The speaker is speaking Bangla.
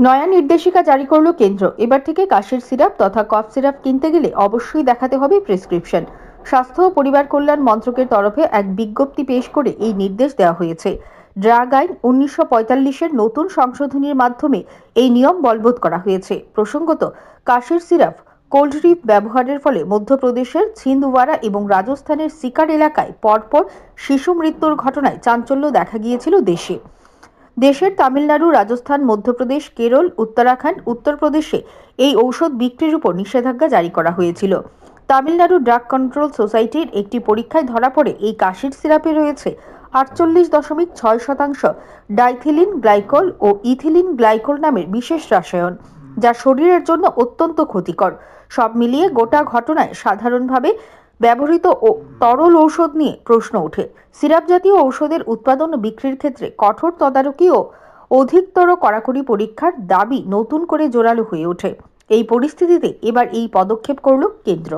নয়া নির্দেশিকা জারি করল কেন্দ্র। এবার থেকে কাশির সিরাপ তথা কফ সিরাপ কিনতে গেলে অবশ্যই দেখাতে হবে প্রেসক্রিপশন। স্বাস্থ্য ও পরিবার কল্যাণ মন্ত্রকের তরফে এক বিজ্ঞপ্তি পেশ করে এই নির্দেশ দেওয়া হয়েছে। ড্রাগ আইন 1945-এর নতুন সংশোধনীর মাধ্যমে এই নিয়ম বলবৎ করা হয়েছে। প্রসঙ্গত, কাশির সিরাপ কোল্ড ড্রিপ ব্যবহারের ফলে মধ্যপ্রদেশের ছিন্দওয়ারা এবং রাজস্থানের সিকার এলাকায় পরপর শিশু মৃত্যুর ঘটনায় চাঞ্চল্য দেখা গিয়েছিল দেশের তামিলনাড়ু, রাজস্থান, মধ্যপ্রদেশ, কেরল, উত্তরাখণ্ড, উত্তরপ্রদেশে এই ঔষধ বিক্রির উপর নিষেধাজ্ঞা জারি করা হয়েছিল। তামিলনাড়ু ড্রাগ কন্ট্রোল সোসাইটির একটি পরীক্ষায় ধরা পড়ে এই কাশির সিরাপে রয়েছে 48.6% ডাইথিলিন গ্লাইকল ও ইথিলিন গ্লাইকল নামের বিশেষ রসায়ন, যা শরীরের জন্য অত্যন্ত ক্ষতিকর। সব মিলিয়ে গোটা ঘটনায় সাধারণভাবে ব্যবহৃত ও তরল ঔষধ নিয়ে প্রশ্ন ওঠে। সিরাপ জাতীয় ঔষধের উৎপাদন ও বিক্রির ক্ষেত্রে কঠোর তদারকি ও অধিকতর কড়াকড়ি পরীক্ষার দাবি নতুন করে জোরালো হয়ে ওঠে। এই পরিস্থিতিতে এবার এই পদক্ষেপ করল কেন্দ্র।